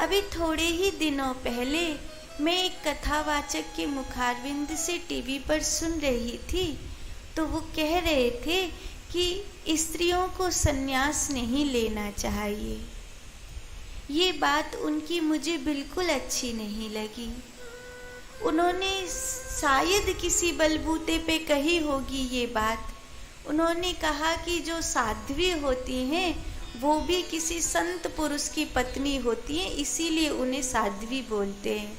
अभी थोड़े ही दिनों पहले मैं एक कथावाचक के मुखारविंद से टीवी पर सुन रही थी, तो वो कह रहे थे कि स्त्रियों को संन्यास नहीं लेना चाहिए। ये बात उनकी मुझे बिल्कुल अच्छी नहीं लगी। उन्होंने शायद किसी बलबूते पे कही होगी ये बात। उन्होंने कहा कि जो साध्वी होती हैं वो भी किसी संत पुरुष की पत्नी होती हैं, इसीलिए उन्हें साध्वी बोलते हैं।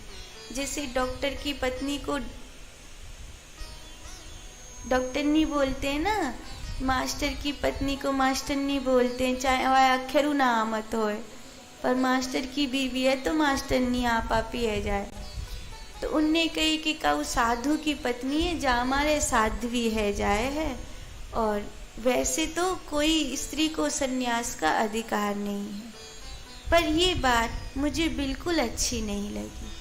जैसे डॉक्टर की पत्नी को डॉक्टरनी बोलते हैं ना, मास्टर की पत्नी को मास्टरनी बोलते हैं, चाहे वह अक्षरू ना आमत हो, पर मास्टर की बीवी है तो मास्टरनी आप ही है जाए। तो उनने कही कि कऊ साधु की पत्नी है जा हमारे साध्वी है जाए है। और वैसे तो कोई स्त्री को संन्यास का अधिकार नहीं है, पर ये बात मुझे बिल्कुल अच्छी नहीं लगी।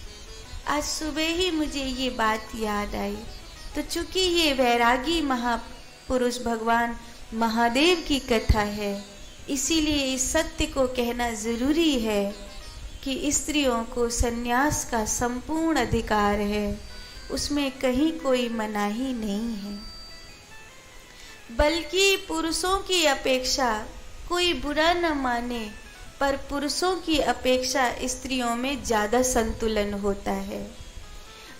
आज सुबह ही मुझे ये बात याद आई। तो चूंकि ये वैरागी महापुरुष भगवान महादेव की कथा है, इसीलिए इस सत्य को कहना जरूरी है कि स्त्रियों को संन्यास का संपूर्ण अधिकार है, उसमें कहीं कोई मनाही नहीं है। बल्कि पुरुषों की अपेक्षा, कोई बुरा न माने, पर पुरुषों की अपेक्षा स्त्रियों में ज़्यादा संतुलन होता है।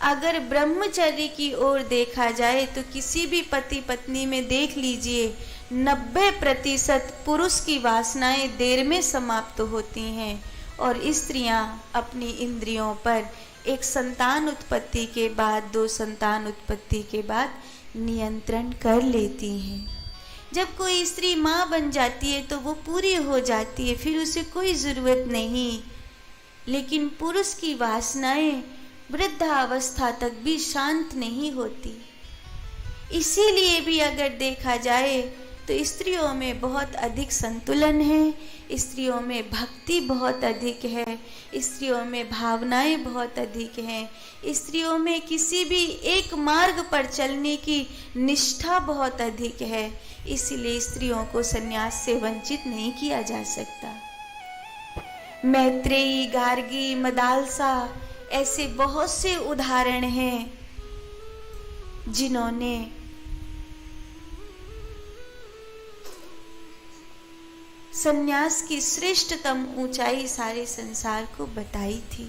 अगर ब्रह्मचर्य की ओर देखा जाए तो किसी भी पति पत्नी में देख लीजिए 90% पुरुष की वासनाएं देर में समाप्त होती हैं और स्त्रियां अपनी इंद्रियों पर एक संतान उत्पत्ति के बाद, 2 संतान उत्पत्ति के बाद नियंत्रण कर लेती हैं। जब कोई स्त्री माँ बन जाती है तो वो पूरी हो जाती है, फिर उसे कोई ज़रूरत नहीं। लेकिन पुरुष की वासनाएं वृद्धावस्था तक भी शांत नहीं होती। इसीलिए भी अगर देखा जाए तो स्त्रियों में बहुत अधिक संतुलन है, स्त्रियों में भक्ति बहुत अधिक है, स्त्रियों में भावनाएं बहुत अधिक हैं, स्त्रियों में किसी भी एक मार्ग पर चलने की निष्ठा बहुत अधिक है। इसीलिए स्त्रियों को संन्यास से वंचित नहीं किया जा सकता। मैत्रेयी, गार्गी, मदालसा ऐसे बहुत से उदाहरण हैं जिन्होंने संन्यास की श्रेष्ठतम ऊंचाई सारे संसार को बताई थी।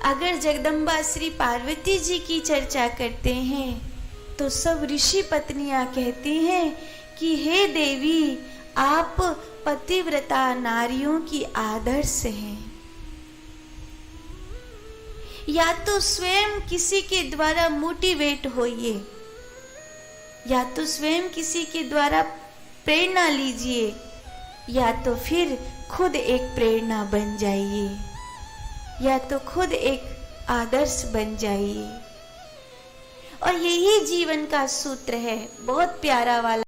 अगर जगदम्बा श्री पार्वती जी की चर्चा करते हैं तो सब ऋषि पत्नियां कहती हैं कि हे देवी, आप पतिव्रता नारियों की आदर्श हैं। या तो स्वयं किसी के द्वारा मोटिवेट होइए, या तो स्वयं किसी के द्वारा प्रेरणा लीजिए, या तो फिर खुद एक प्रेरणा बन जाइए, या तो खुद एक आदर्श बन जाइए। और यही जीवन का सूत्र है, बहुत प्यारा वाला।